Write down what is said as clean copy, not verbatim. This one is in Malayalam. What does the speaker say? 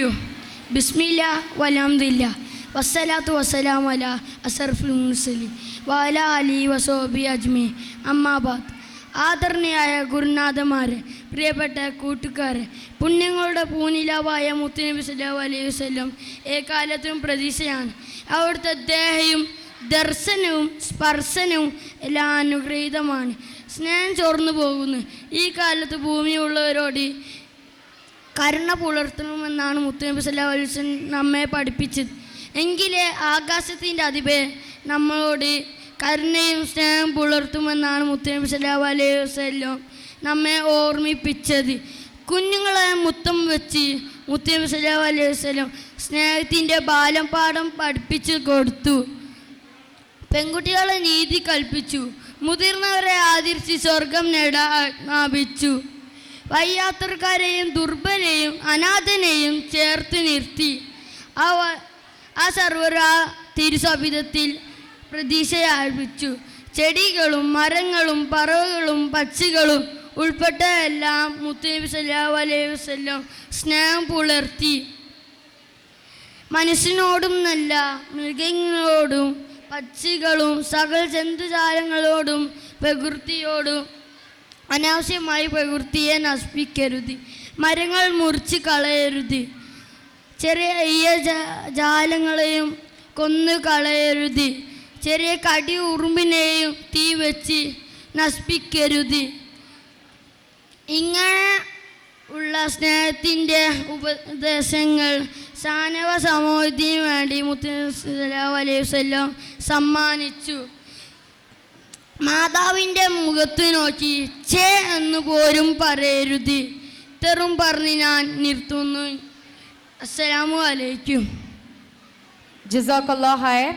പറയൂ. ബിസ്മില്ലാ വൽഹംദുലില്ലാ വസ്സലാത്തു വസ്സലാമു അലാ അസ്റഫിൽ മുർസലീൻ വഅലാ ആലിഹി വസഹ്ബിഹി അജ്മഈൻ. അമ്മാ ബഅദ്. ആദരണീയായ ഗുരുനാഥന്മാരെ, പ്രിയപ്പെട്ട കൂട്ടുകാരെ, പുണ്യങ്ങളുടെ പൂനിലാവായ മുത്തുനബി സല്ലല്ലാഹു അലൈഹി വസല്ലം ഏകാലത്തും പ്രതീക്ഷയാണ്. അവിടുത്തെ ദേഹയും ദർശനവും സ്പർശനവും എല്ലാം അനുഗ്രഹീതമാണ്. സ്നേഹം ചോർന്നു പോകുന്നു. ഈ കാലത്ത് ഭൂമിയുള്ളവരോട് കരുണ പുലർത്തണമെന്നാണ് മുത്തുനബി സല്ലല്ലാഹു അലൈഹി വസല്ലം നമ്മെ പഠിപ്പിച്ചത്. എങ്കിലേ ആകാശത്തിൻ്റെ അധിപേ നമ്മളോട് കരുണയും സ്നേഹം പുലർത്തുമെന്നാണ് മുത്തുനബി സല്ലല്ലാഹു അലൈഹി വസല്ലം നമ്മെ ഓർമ്മിപ്പിച്ചത്. കുഞ്ഞുങ്ങളെ മുത്തം വെച്ച് മുത്തുനബി സല്ലല്ലാഹു അലൈഹി വസല്ലം സ്നേഹത്തിൻ്റെ ബാലം പാഠം പഠിപ്പിച്ചു കൊടുത്തു. പെൺകുട്ടികളെ നീതി കൽപ്പിച്ചു. മുതിർന്നവരെ ആദരിച്ച് സ്വർഗം നേടാൻ ആജ്ഞാപിച്ചു. വയ്യാത്തക്കാരെയും ദുർബലെയും അനാഥനെയും ചേർത്ത് നിർത്തി. ആ സർവർ ആ തിരുസവിധത്തിൽ പ്രതീക്ഷയാർപ്പിച്ചു. ചെടികളും മരങ്ങളും പറവകളും പക്ഷികളും ഉൾപ്പെട്ട എല്ലാം മുത്തുനബി സല്ലല്ലാഹു അലൈഹി വസല്ലം സ്നേഹം പുലർത്തി. മനുഷ്യനോടും നല്ല മൃഗങ്ങളോടും പക്ഷികളും സകല ജന്തുജാലങ്ങളോടും പ്രകൃതിയോടും അനാവശ്യമായി പ്രകൃതിയെ നശിപ്പിക്കരുത്. മരങ്ങൾ മുറിച്ച് കളയരുത്. ചെറിയ ജാലങ്ങളെയും കൊന്നു കളയരുത്. ചെറിയ കടി ഉറുമ്പിനെയും തീ വെച്ച് നശിപ്പിക്കരുത്. ഇങ്ങനെ ഉള്ള സ്നേഹത്തിൻ്റെ ഉപദേശങ്ങൾ സാനവ സമൂഹത്തിന് വേണ്ടി മുത്തുനബി സല്ലല്ലാഹു അലൈഹി വസല്ലം സമ്മാനിച്ചു. മാതാവിൻ്റെ മുഖത്ത് നോക്കി ചേ എന്ന് പോലും പറയരുത്. ഇത്തരം പറഞ്ഞ് ഞാൻ നിർത്തുന്നു. അസ്സലാമു അലൈക്കും. ജസാക്കല്ലാഹ് ഖൈർ.